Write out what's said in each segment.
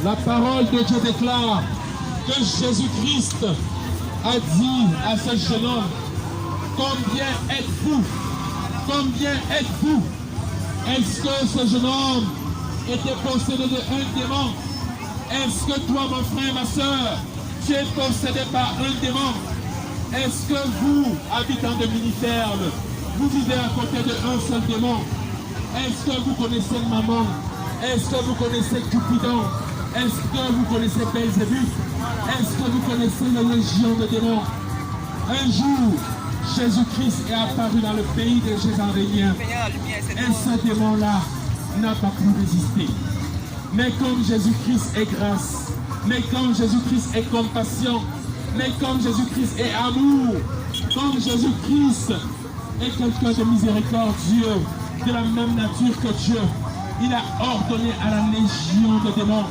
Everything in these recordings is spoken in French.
La parole de Dieu déclare que Jésus-Christ a dit à ce jeune homme, combien êtes-vous? Combien êtes-vous? Est-ce que ce jeune homme était possédé d'un démon? Est-ce que toi, mon frère, ma soeur, tu es possédé par un démon? Est-ce que vous, habitants de Miniferme, vous vivez à côté d'un seul démon? Est-ce que vous connaissez Maman? Est-ce que vous connaissez Cupidon? Est-ce que vous connaissez Belzébuth? Est-ce que vous connaissez la légion de démons? Un jour, Jésus-Christ est apparu dans le pays des Gésaréliens. Et ce démon-là n'a pas pu résister. Mais comme Jésus-Christ est grâce, mais comme Jésus-Christ est compassion, mais comme Jésus-Christ est amour, comme Jésus-Christ est quelqu'un de miséricordieux, de la même nature que Dieu, il a ordonné à la légion de démons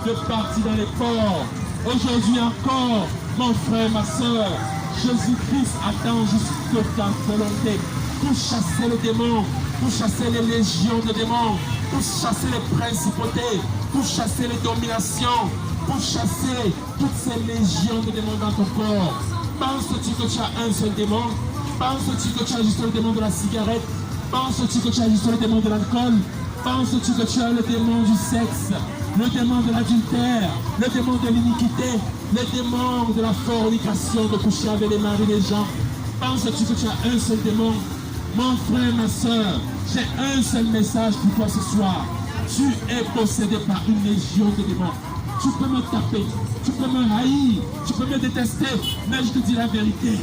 de partir dans les ports. Aujourd'hui encore, mon frère, ma soeur, Jésus-Christ attend juste ta volonté pour chasser les démons, pour chasser les légions de démons, pour chasser les principautés, pour chasser les dominations, pour chasser toutes ces légions de démons dans ton corps. Penses-tu que tu as un seul démon? Penses-tu que tu as juste le démon de la cigarette? Penses-tu que tu as juste le démon de l'alcool? Penses-tu que tu as le démon du sexe, le démon de l'adultère, le démon de l'iniquité, le démon de la fornication, de coucher avec les maris des gens? Penses-tu que tu as un seul démon? Mon frère, ma soeur, j'ai un seul message pour toi ce soir. Tu es possédé par une légion de démons. Tu peux me taper, tu peux me haïr, tu peux me détester, mais je te dis la vérité.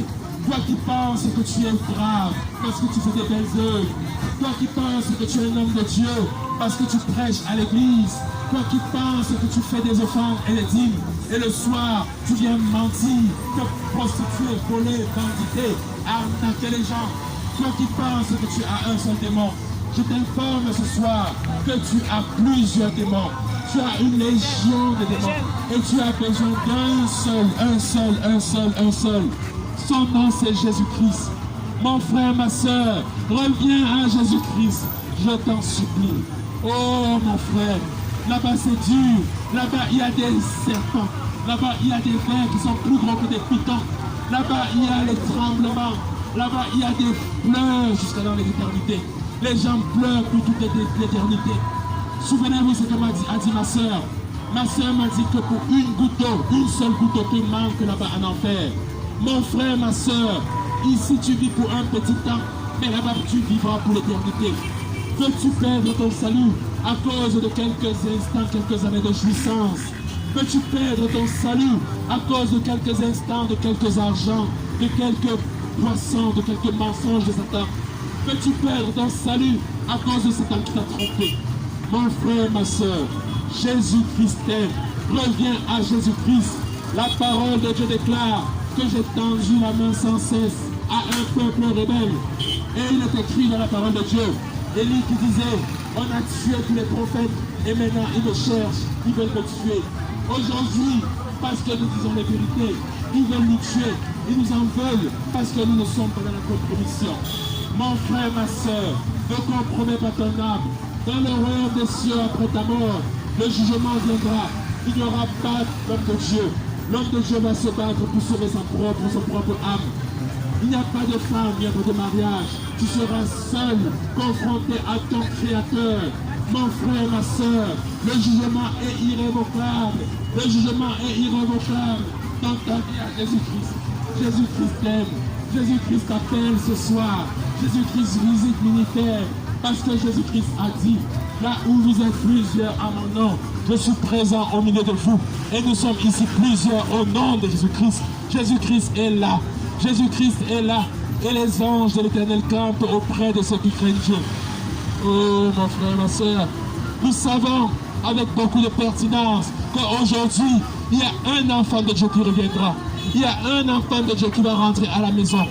Toi qui penses que tu es brave parce que tu fais des belles œuvres, toi qui penses que tu es un homme de Dieu parce que tu prêches à l'église, toi qui penses que tu fais des offrandes et des dîmes, et le soir tu viens mentir, te prostituer, voler, banditer, arnaquer les gens, toi qui penses que tu as un seul démon, je t'informe ce soir que tu as plusieurs démons. Tu as une légion de démons et tu as besoin d'un seul. Son nom c'est Jésus-Christ. Mon frère, ma soeur, reviens à Jésus-Christ. Je t'en supplie. Oh mon frère, là-bas c'est dur. Là-bas il y a des serpents. Là-bas il y a des vers qui sont plus gros que des pitons. Là-bas il y a les tremblements. Là-bas il y a des pleurs jusqu'à dans l'éternité. Les gens pleurent pour toute l'éternité. Souvenez-vous ce que a dit ma soeur. Ma soeur m'a dit que pour une goutte d'eau, une seule goutte d'eau te manque là-bas en enfer. Mon frère, ma soeur, ici tu vis pour un petit temps, mais là-bas tu vivras pour l'éternité. Veux-tu perdre ton salut à cause de quelques instants, quelques années de jouissance? Veux-tu perdre ton salut à cause de quelques instants, de quelques argents, de quelques poissons, de quelques mensonges de Satan? Veux-tu perdre ton salut à cause de Satan qui t'a trompé? Mon frère, ma soeur, Jésus-Christ t'aime. Reviens à Jésus-Christ. La parole de Dieu déclare que j'ai tendu la main sans cesse à un peuple rebelle. Et il est écrit dans la parole de Dieu, Élie qui disait, on a tué tous les prophètes et maintenant ils me cherchent, ils veulent me tuer. Aujourd'hui, parce que nous disons la vérité, ils veulent nous tuer, ils nous en veulent parce que nous ne sommes pas dans la compromission. Mon frère, ma soeur, ne compromets pas ton âme. Dans le royaume des cieux après ta mort, le jugement viendra. Il n'y aura pas d'homme de Dieu. L'homme de Dieu va se battre pour sauver son propre âme. Il n'y a pas de femme, il n'y a pas de mariage. Tu seras seul, confronté à ton Créateur. Mon frère, ma soeur, le jugement est irrévocable. Le jugement est irrévocable dans ta vie à Jésus-Christ. Jésus-Christ t'aime. Jésus-Christ t'appelle ce soir. Jésus-Christ visite Miniferme. Parce que Jésus-Christ a dit, là où vous êtes plusieurs à mon nom, je suis présent au milieu de vous. Et nous sommes ici plusieurs au nom de Jésus-Christ. Jésus-Christ est là. Jésus-Christ est là. Et les anges de l'Éternel campent auprès de ceux qui craignent Dieu. Oh mon frère, ma soeur, nous savons avec beaucoup de pertinence qu'aujourd'hui, il y a un enfant de Dieu qui reviendra. Il y a un enfant de Dieu qui va rentrer à la maison.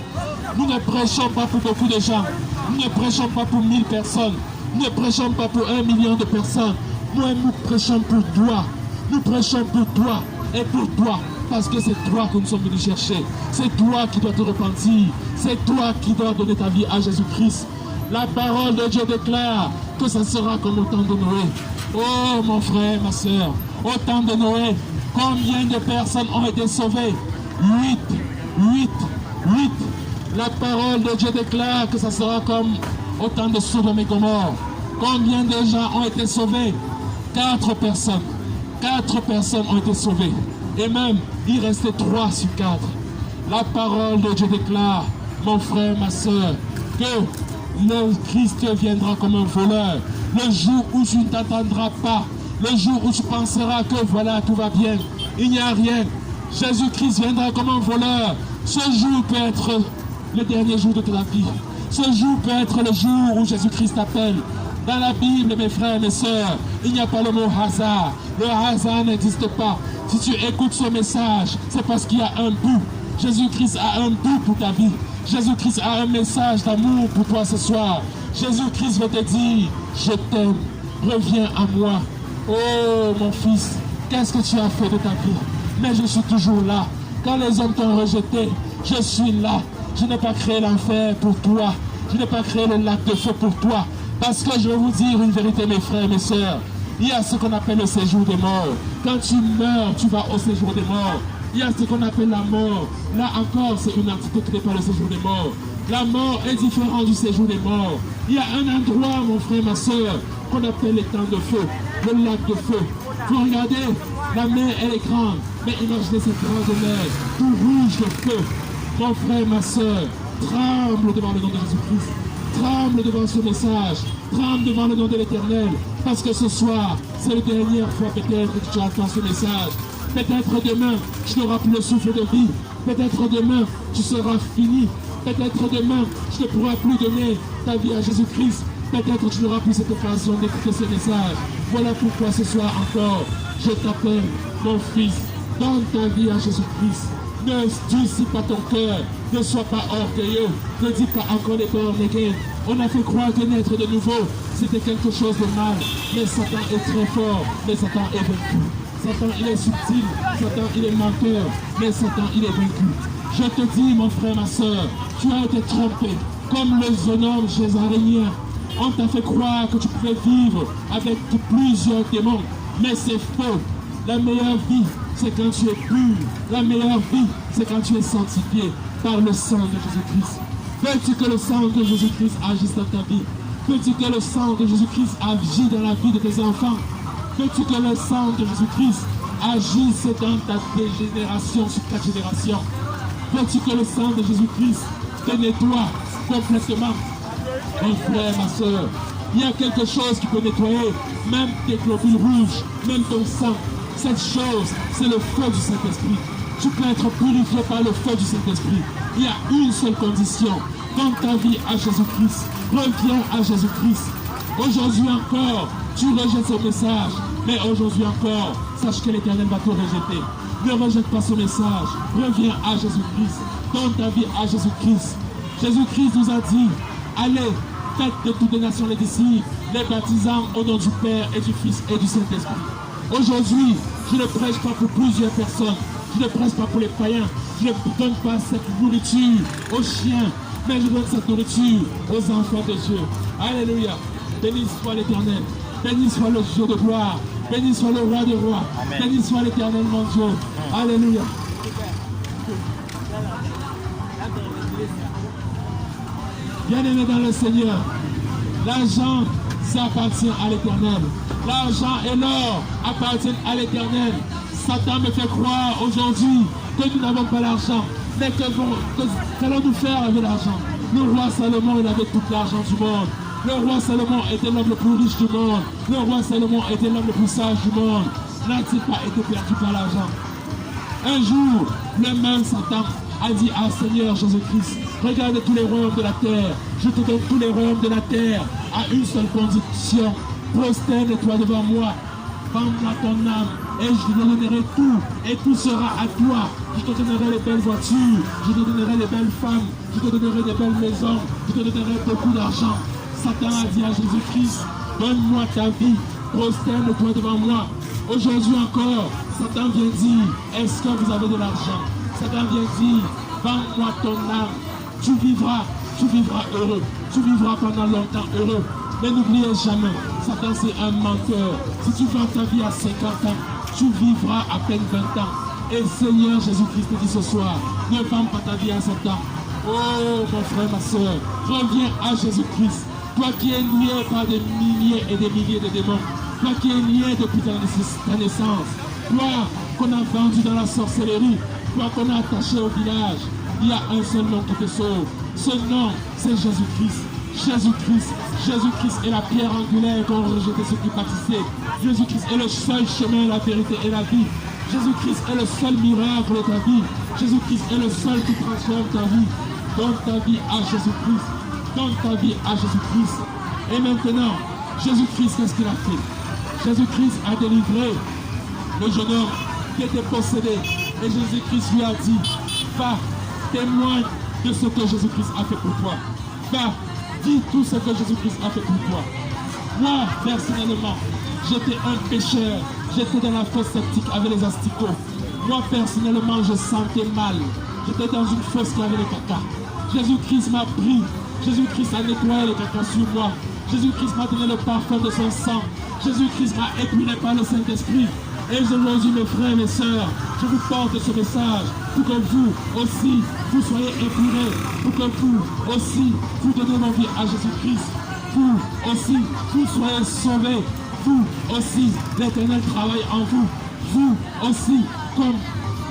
Nous ne prêchons pas pour beaucoup de gens. Nous ne prêchons pas pour 1000 personnes. Nous ne prêchons pas pour 1 million de personnes. Nous prêchons pour toi. Nous prêchons pour toi et pour toi. Parce que c'est toi que nous sommes venus chercher. C'est toi qui dois te repentir. C'est toi qui dois donner ta vie à Jésus-Christ. La parole de Dieu déclare que ça sera comme au temps de Noé. Oh mon frère, ma soeur, au temps de Noé, combien de personnes ont été sauvées? 8. La parole de Dieu déclare que ça sera comme au temps de Sodome et Gomorrhe. Combien de gens ont été sauvés? 4 personnes. 4 personnes ont été sauvées. Et même, il restait 3 sur 4. La parole de Dieu déclare, mon frère, ma soeur, que le Christ viendra comme un voleur. Le jour où tu ne t'attendras pas, le jour où tu penseras que voilà, tout va bien, il n'y a rien. Jésus-Christ viendra comme un voleur. Ce jour peut être le dernier jour de ta vie. Ce jour peut être le jour où Jésus-Christ t'appelle. Dans la Bible, mes frères et mes sœurs, il n'y a pas le mot hasard. Le hasard n'existe pas. Si tu écoutes ce message, c'est parce qu'il y a un but. Jésus-Christ a un but pour ta vie. Jésus-Christ a un message d'amour pour toi ce soir. Jésus-Christ veut te dire, je t'aime, reviens à moi. Oh mon fils, qu'est-ce que tu as fait de ta vie? Mais je suis toujours là. Quand les hommes t'ont rejeté, je suis là. Je n'ai pas créé l'enfer pour toi. Je n'ai pas créé le lac de feu pour toi. Parce que je vais vous dire une vérité, mes frères et mes sœurs. Il y a ce qu'on appelle le séjour des morts. Quand tu meurs, tu vas au séjour des morts. Il y a ce qu'on appelle la mort. Là encore, c'est une entité qui n'est pas le séjour des morts. La mort est différente du séjour des morts. Il y a un endroit, mon frère, ma soeur, qu'on appelle les temps de feu, le lac de feu. Vous regardez, la mer, elle est grande. Mais imaginez cette grande mer, tout rouge de feu. Mon frère, ma soeur, tremble devant le nom de Jésus-Christ. Tremble devant ce message. Tremble devant le nom de l'Éternel. Parce que ce soir, c'est la dernière fois peut-être que tu entends ce message. Peut-être demain, tu n'auras plus le souffle de vie. Peut-être demain, tu seras fini. Peut-être demain, tu ne pourras plus donner ta vie à Jésus-Christ. Peut-être tu n'auras plus cette occasion d'écouter ce message. Voilà pourquoi ce soir encore, je t'appelle, mon fils, donne ta vie à Jésus-Christ. Ne durcis pas ton cœur, ne sois pas orgueilleux, ne dis pas encore les born again. On a fait croire que naître de nouveau, c'était quelque chose de mal. Mais Satan est très fort, mais Satan est vaincu. Satan, il est subtil, Satan, il est menteur, mais Satan, il est vaincu. Je te dis, mon frère, ma soeur, tu as été trompé, comme le jeune homme jésarénien. On t'a fait croire que tu pouvais vivre avec plusieurs démons, mais c'est faux. La meilleure vie, c'est quand tu es pur. La meilleure vie, c'est quand tu es sanctifié par le sang de Jésus-Christ. Veux-tu que le sang de Jésus-Christ agisse dans ta vie? Veux-tu que le sang de Jésus-Christ agisse dans la vie de tes enfants? Veux-tu que le sang de Jésus-Christ agisse dans ta génération sur ta génération? Veux-tu que le sang de Jésus-Christ te nettoie complètement? Mon frère, ma soeur, il y a quelque chose qui peut nettoyer même tes globules rouges, même ton sang. Cette chose, c'est le feu du Saint-Esprit. Tu peux être purifié par le feu du Saint-Esprit. Il y a une seule condition. Donne ta vie à Jésus-Christ. Reviens à Jésus-Christ. Aujourd'hui encore, tu rejettes ce message. Mais aujourd'hui encore, sache que l'Éternel va te rejeter. Ne rejette pas ce message. Reviens à Jésus-Christ. Donne ta vie à Jésus-Christ. Jésus-Christ nous a dit, allez, faites de toutes les nations les disciples, les baptisant au nom du Père et du Fils et du Saint-Esprit. Aujourd'hui, je ne prêche pas pour plusieurs personnes. Je ne prêche pas pour les païens. Je ne donne pas cette nourriture aux chiens, mais je donne cette nourriture aux enfants de Dieu. Alléluia. Béni soit l'Éternel. Béni soit le Dieu de gloire. Béni soit le roi des rois. Amen. Béni soit l'Éternel, mon Dieu. Alléluia. Bien-aimés dans le Seigneur, l'argent, ça appartient à l'Éternel. L'argent et l'or appartiennent à l'Éternel. Satan me fait croire aujourd'hui que nous n'avons pas l'argent. Mais qu'allons-nous faire avec l'argent? Le roi Salomon, il avait tout l'argent du monde. Le roi Salomon était l'homme le plus riche du monde. Le roi Salomon était l'homme le plus sage du monde. N'a-t-il pas été perdu par l'argent? Un jour, le même Satan a dit à Seigneur Jésus-Christ, regarde tous les royaumes de la terre. Je te donne tous les royaumes de la terre à une seule condition. Prosterne-toi devant moi. Vends-moi ton âme et je te donnerai tout. Et tout sera à toi. Je te donnerai les belles voitures. Je te donnerai les belles femmes. Je te donnerai des belles maisons. Je te donnerai beaucoup d'argent. Satan a dit à Jésus-Christ, donne-moi ta vie. Prosterne-toi devant moi. Aujourd'hui encore, Satan vient dire, est-ce que vous avez de l'argent? Satan vient dire, vends-moi ton âme. Tu vivras heureux. Tu vivras pendant longtemps heureux. Mais n'oubliez jamais, Satan, c'est un menteur. Si tu vends ta vie à 50 ans, tu vivras à peine 20 ans. Et Seigneur Jésus-Christ te dit ce soir, ne vends pas ta vie à 7 ans. Oh, mon frère, ma soeur, reviens à Jésus-Christ. Toi qui es lié par des milliers et des milliers de démons. Toi qui es lié depuis ta naissance. Toi qu'on a vendu dans la sorcellerie. Toi qu'on a attaché au village. Il y a un seul nom qui te sauve. Ce nom, c'est Jésus-Christ. Jésus-Christ. Jésus-Christ est la pierre angulaire qu'ont rejeté ceux qui bâtissaient. Jésus-Christ est le seul chemin, la vérité et la vie. Jésus-Christ est le seul miracle de ta vie. Jésus-Christ est le seul qui transforme ta vie. Donne ta vie à Jésus-Christ. Donne ta vie à Jésus-Christ. Et maintenant, Jésus-Christ, qu'est-ce qu'il a fait? Jésus-Christ a délivré le jeune homme qui était possédé. Et Jésus-Christ lui a dit, va, témoigne de ce que Jésus-Christ a fait pour toi. Va, dis tout ce que Jésus-Christ a fait pour toi. Moi, personnellement, j'étais un pécheur. J'étais dans la fosse septique avec les asticots. Moi, personnellement, je sentais mal. J'étais dans une fosse qui avait les caca. Jésus-Christ m'a pris. Jésus-Christ a nettoyé les caca sur moi. Jésus-Christ m'a donné le parfum de son sang. Jésus-Christ m'a épuré par le Saint-Esprit. Et aujourd'hui, mes frères et mes sœurs, je vous porte ce message pour que vous aussi, vous soyez épurés. Pour que vous aussi, vous donnez vos vies à Jésus-Christ. Vous aussi, vous soyez sauvés. Vous aussi, l'Éternel travaille en vous. Vous aussi, comme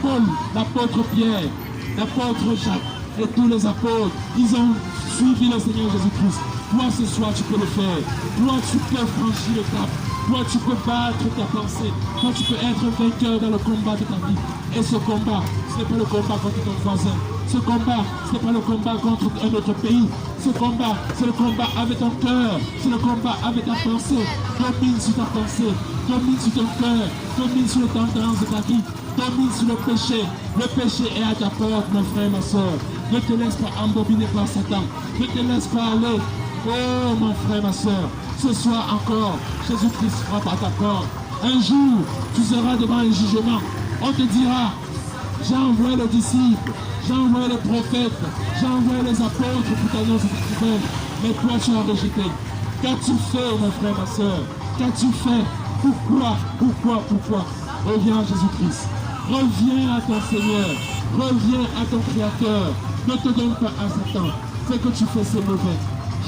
Paul, l'apôtre Pierre, l'apôtre Jacques et tous les apôtres, ils ont suivi le Seigneur Jésus-Christ. Toi, ce soir, tu peux le faire. Toi, tu peux franchir le cap. Toi, tu peux battre ta pensée. Toi, tu peux être vainqueur dans le combat de ta vie. Et ce combat, ce n'est pas le combat contre ton voisin. Ce combat, ce n'est pas le combat contre un autre pays. Ce combat, c'est le combat avec ton cœur. C'est le combat avec ta pensée. Domine sur ta pensée. Domine sur ton cœur. Domine sur les tendances de ta vie. Domine sur le péché. Le péché est à ta porte, mon frère, ma soeur. Ne te laisse pas embobiner par Satan. Ne te laisse pas aller. Oh, mon frère, ma soeur. Ce soir encore, Jésus-Christ frappe à ta porte. Un jour, tu seras devant un jugement. On te dira, j'ai envoyé les disciples, j'ai envoyé les prophètes, j'ai envoyé les apôtres pour t'annoncer cette nouvelle. Mais toi, tu as rejeté. Qu'as-tu fait, mon frère, ma soeur? Qu'as-tu fait? Pourquoi? Reviens à Jésus-Christ. Reviens à ton Seigneur. Reviens à ton Créateur. Ne te donne pas à Satan. Ce que tu fais, c'est mauvais.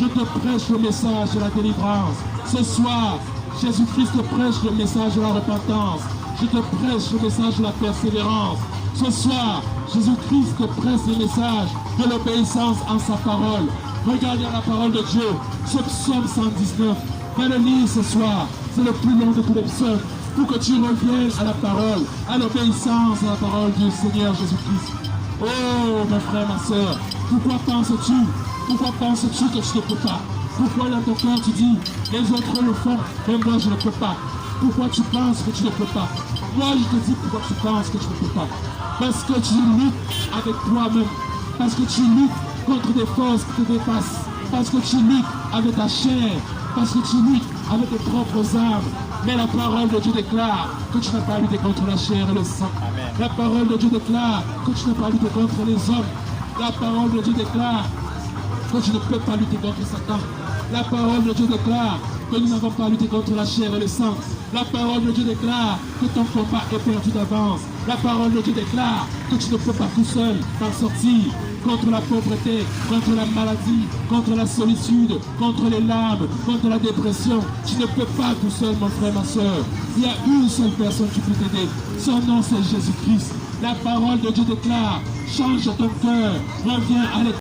Je te prêche le message de la délivrance. Ce soir, Jésus-Christ te prêche le message de la repentance. Je te prêche le message de la persévérance. Ce soir, Jésus-Christ te prêche le message de l'obéissance en sa parole. Regardez la parole de Dieu, ce psaume 119. Va le lire ce soir. C'est le plus long de tous les psaumes. Pour que tu reviennes à la parole, à l'obéissance à la parole du Seigneur Jésus-Christ. Oh, mon frère, ma soeur, pourquoi penses-tu que tu ne peux pas? Pourquoi dans ton cœur tu dis, les autres le font, mais moi je ne peux pas? Pourquoi tu penses que tu ne peux pas? Moi je te dis pourquoi tu penses que tu ne peux pas. Parce que tu luttes avec toi-même. Parce que tu luttes contre des forces qui te dépassent. Parce que tu luttes avec ta chair. Parce que tu luttes avec tes propres armes. Mais la parole de Dieu déclare que tu n'as pas lutté contre la chair et le sang. Amen. La parole de Dieu déclare que tu n'as pas lutté contre les hommes. La parole de Dieu déclare que tu ne peux pas lutter contre Satan. La parole de Dieu déclare que nous n'avons pas lutté contre la chair et le sang. La parole de Dieu déclare que ton combat est perdu d'avance. La parole de Dieu déclare que tu ne peux pas tout seul t'en sortir contre la pauvreté, contre la maladie, contre la solitude, contre les larmes, contre la dépression. Tu ne peux pas tout seul, mon frère, ma soeur. Il y a une seule personne qui peut t'aider. Son nom, c'est Jésus-Christ. La parole de Dieu déclare, change ton cœur, reviens à l'éternel.